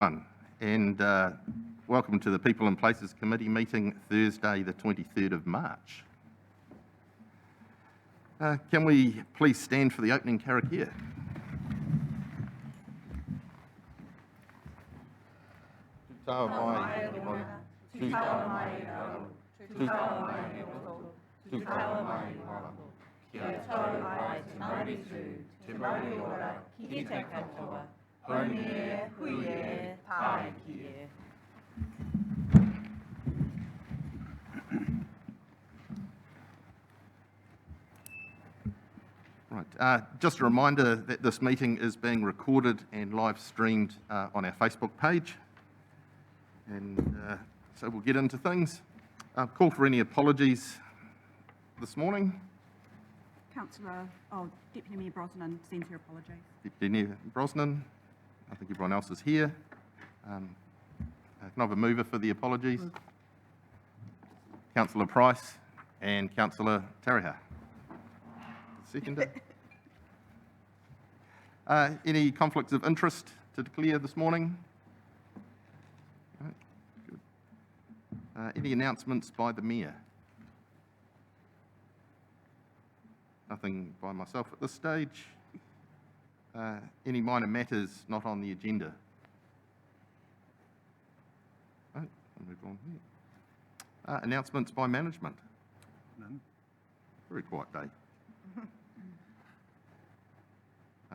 everyone, and welcome to the People and Places Committee meeting Thursday the 23rd of March. Can we please stand for the opening karakia? Right, just a reminder that this meeting is being recorded and live streamed on our Facebook page. And so we'll get into things. Call for any apologies this morning. Deputy Mayor Brosnan sends her apologies. Deputy Mayor Brosnan, I think everyone else is here. Can I have a mover for the apologies? Councillor Price and Councillor Tariha. Seconder. Any conflicts of interest to declare this morning? Right, good. Any announcements by the Mayor? Nothing by myself at this stage. Any minor matters not on the agenda? Right, I'll move on here. Announcements by management? None. Very quiet day.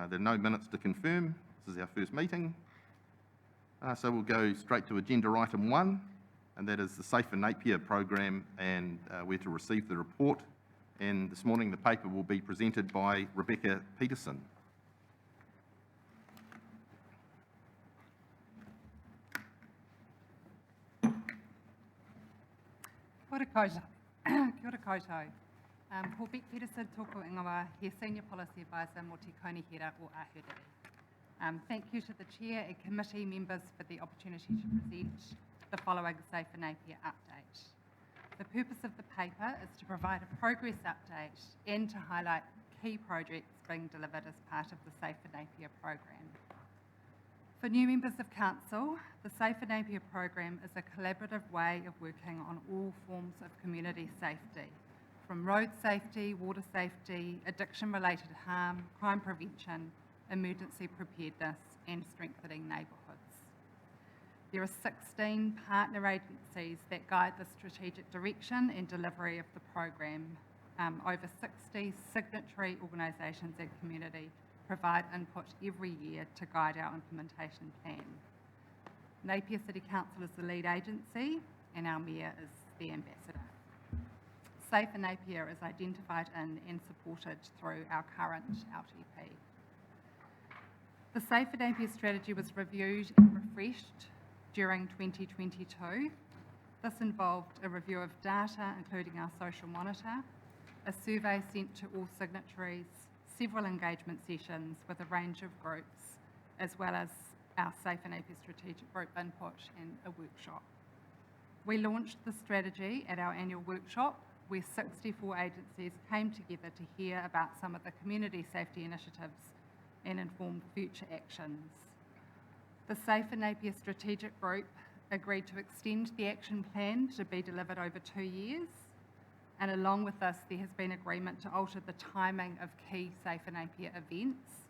There are no minutes to confirm. This is our first meeting. So we'll go straight to agenda item 1, and that is the Safer Napier program, and we're to receive the report. And this morning the paper will be presented by Rebecca Peterson. Kia ora koutou. Kia ora koutou. Ko Beck Peterson tōku ingoa, he Senior Policy Advisor mō Te Kaunihera o Ahuriri. Thank you to the Chair and Committee members for the opportunity to present the following Safer Napier update. The purpose of the paper is to provide a progress update and to highlight key projects being delivered as part of the Safer Napier program. For new members of Council, the Safer Napier program is a collaborative way of working on all forms of community safety, from road safety, water safety, addiction-related harm, crime prevention, emergency preparedness, and strengthening neighbourhoods. There are 16 partner agencies that guide the strategic direction and delivery of the program. Over 60 signatory organisations and community provide input every year to guide our implementation plan. Napier City Council is the lead agency, and our Mayor is the ambassador. Safer Napier is identified in and supported through our current LTP. The Safer Napier strategy was reviewed and refreshed during 2022. This involved a review of data, including our social monitor, a survey sent to all signatories, several engagement sessions with a range of groups, as well as our Safer Napier strategic group input and a workshop. We launched the strategy at our annual workshop, where 64 agencies came together to hear about some of the community safety initiatives and inform future actions. The Safer Napier Strategic Group agreed to extend the action plan to be delivered over 2 years, and along with this there has been agreement to alter the timing of key Safer Napier events.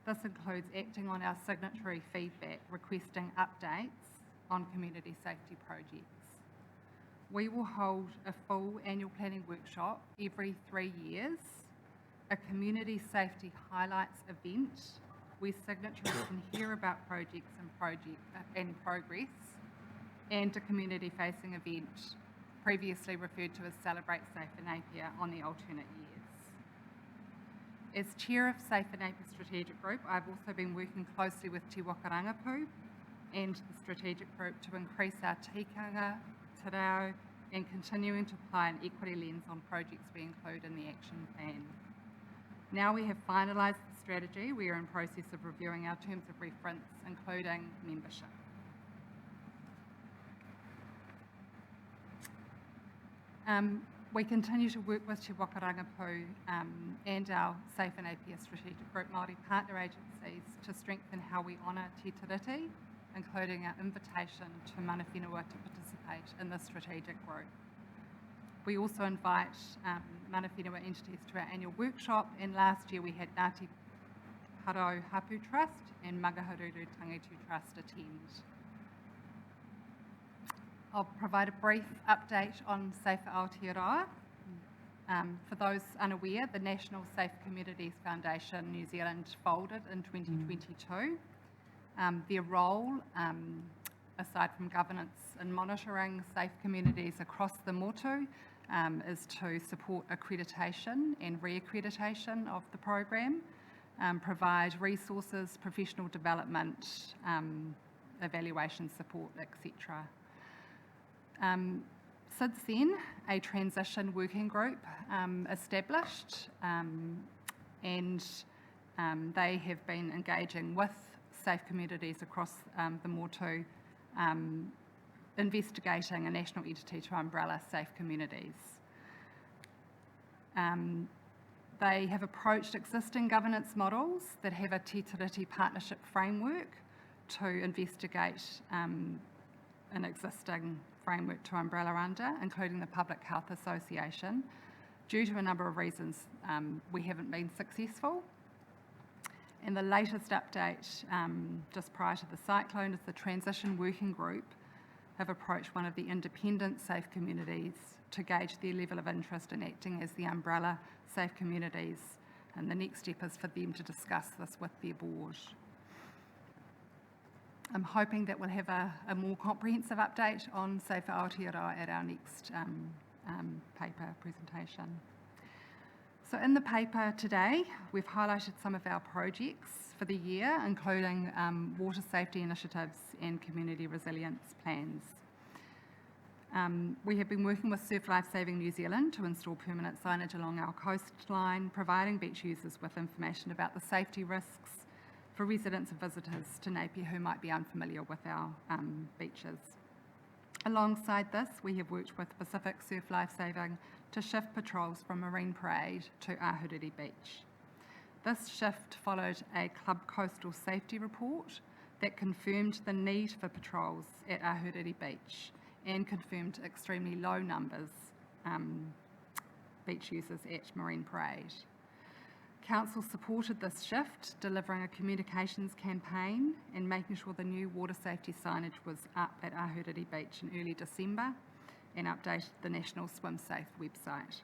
This includes acting on our signatory feedback, requesting updates on community safety projects. We will hold a full annual planning workshop every 3 years, a community safety highlights event where signatories can hear about projects and progress, and a community-facing event previously referred to as Celebrate Safer Napier on the alternate years. As Chair of Safer Napier Strategic Group, I've also been working closely with Te Waka Rangapu and the Strategic Group to increase our tikanga, te reo, and continuing to apply an equity lens on projects we include in the action plan. Now we have finalised the strategy, we are in process of reviewing our terms of reference, including membership. We continue to work with Te Waka Rangapu and our Safer Napier Strategic Group Māori partner agencies to strengthen how we honour Te Tiriti including our invitation to mana whenua to participate in this strategic group. We also invite mana whenua entities to our annual workshop, and last year we had Ngāti Haro Hapu Trust and Magahururu Tangitu Trust attend. I'll provide a brief update on Safe Aotearoa. For those unaware, the National Safe Communities Foundation New Zealand folded in 2022. Their role, aside from governance and monitoring safe communities across the motu, is to support accreditation and re-accreditation of the program, provide resources, professional development, evaluation support, etc. Since then, a transition working group established, and they have been engaging with safe communities across the motu, investigating a national entity to umbrella safe communities. They have approached existing governance models that have a Te Tiriti partnership framework to investigate an existing framework to umbrella under, including the Public Health Association. Due to a number of reasons, we haven't been successful. And the latest update, just prior to the cyclone, is the Transition Working Group have approached one of the independent safe communities to gauge their level of interest in acting as the umbrella safe communities. And the next step is for them to discuss this with their board. I'm hoping that we'll have a more comprehensive update on Safe Aotearoa at our next paper presentation. So in the paper today, we've highlighted some of our projects for the year, including water safety initiatives and community resilience plans. We have been working with Surf Life Saving New Zealand to install permanent signage along our coastline, providing beach users with information about the safety risks for residents and visitors to Napier who might be unfamiliar with our beaches. Alongside this, we have worked with Pacific Surf Life Saving to shift patrols from Marine Parade to Ahuriri Beach. This shift followed a club coastal safety report that confirmed the need for patrols at Ahuriri Beach and confirmed extremely low numbers beach users at Marine Parade. Council supported this shift, delivering a communications campaign and making sure the new water safety signage was up at Ahuriri Beach in early December and updated the National Swim Safe website.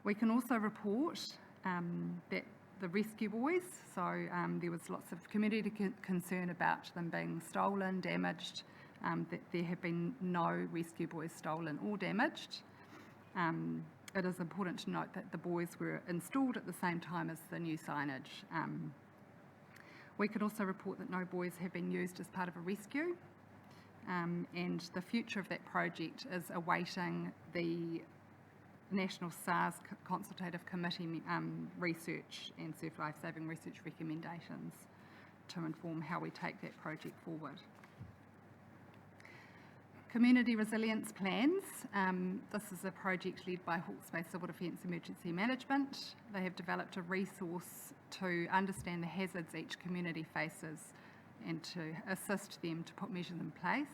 We can also report that the rescue buoys, so there was lots of community concern about them being stolen, damaged, that there have been no rescue buoys stolen or damaged. It is important to note that the buoys were installed at the same time as the new signage. We can also report that no buoys have been used as part of a rescue, and the future of that project is awaiting the National SARS Consultative Committee research and Surf Life Saving research recommendations to inform how we take that project forward. Community resilience plans. This is a project led by Hawke's Bay Civil Defence Emergency Management. They have developed a resource to understand the hazards each community faces and to assist them to put measures in place.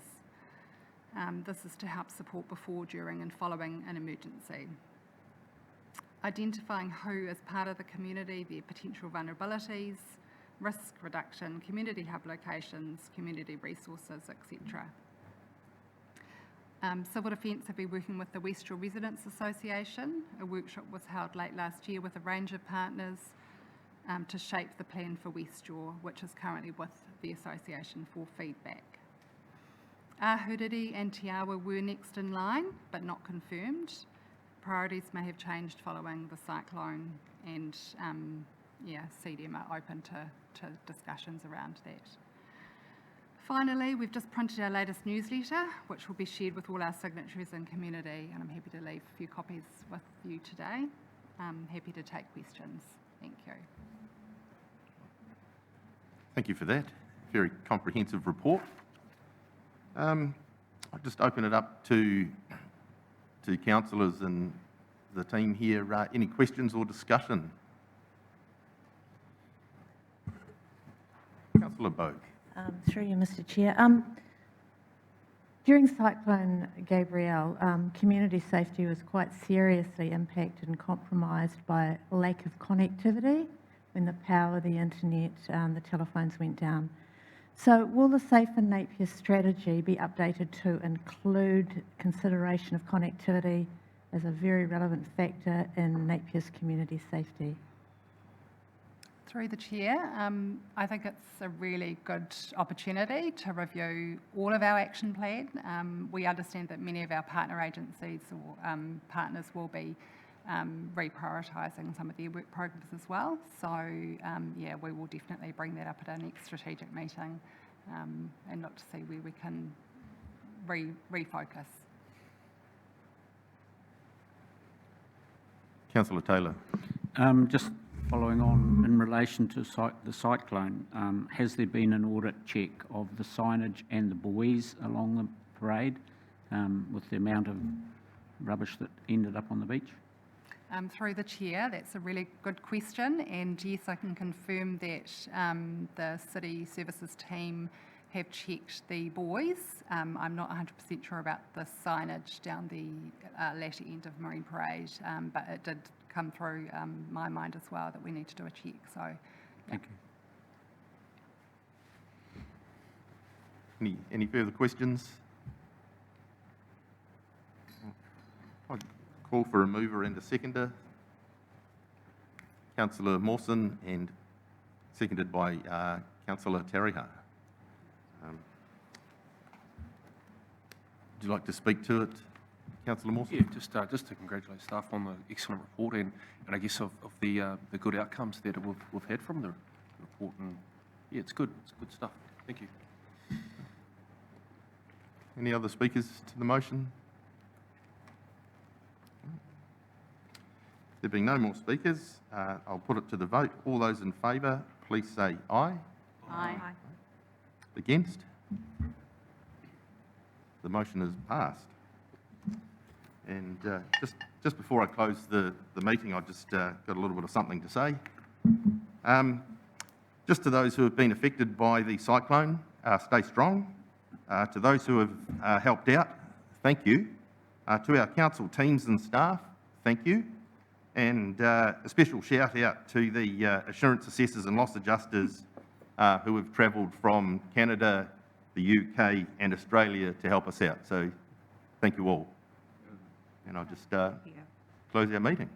This is to help support before, during and following an emergency. Identifying who is part of the community, their potential vulnerabilities, risk reduction, community hub locations, community resources, etc. Civil Defence have been working with the West Shore Residents Association. A workshop was held late last year with a range of partners to shape the plan for West Shore, which is currently with the association for feedback. Ahuriri and Te Awa were next in line, but not confirmed. Priorities may have changed following the cyclone, and CDM are open to discussions around that. Finally, we've just printed our latest newsletter, which will be shared with all our signatories and community, and I'm happy to leave a few copies with you today. I'm happy to take questions. Thank you. Thank you for that. Very comprehensive report. I'll just open it up to councillors and the team here. Any questions or discussion? Councillor Bogue. Through you, Mr. Chair. During Cyclone Gabrielle, community safety was quite seriously impacted and compromised by lack of connectivity when the power, the internet, the telephones went down. So will the Safe and Napier strategy be updated to include consideration of connectivity as a very relevant factor in Napier's community safety? Through the chair, I think it's a really good opportunity to review all of our action plan. We understand that many of our partner agencies or partners will be reprioritising some of their work programs as well. So yeah, we will definitely bring that up at our next strategic meeting and look to see where we can refocus. Councillor Taylor. Just following on in relation to the cyclone, has there been an audit check of the signage and the buoys along the parade with the amount of rubbish that ended up on the beach? Through the chair, that's a really good question, and yes, I can confirm that the city services team have checked the buoys. I'm not 100% sure about the signage down the latter end of Marine Parade, but it did come through my mind as well that we need to do a check. So, yeah. Thank you. Any further questions? I'll call for a mover and a seconder. Councillor Mawson, and seconded by Councillor Tariha. Would you like to speak to it, Councillor Mawson? Yeah, just to congratulate staff on the excellent report and I guess of the good outcomes that we've had from the report, and yeah, it's good stuff. Thank you. Any other speakers to the motion? There being no more speakers, I'll put it to the vote. All those in favour, please say aye. Aye. Against? The motion is passed. And just before I close the meeting, I just got a little bit of something to say. Just to those who have been affected by the cyclone, stay strong. To those who have helped out, thank you. To our council teams and staff, thank you. And a special shout out to the assurance assessors and loss adjusters who have travelled from Canada, the UK and Australia to help us out. So thank you all. And I'll just close our meeting.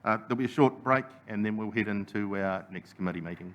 There'll be a short break and then we'll head into our next committee meeting.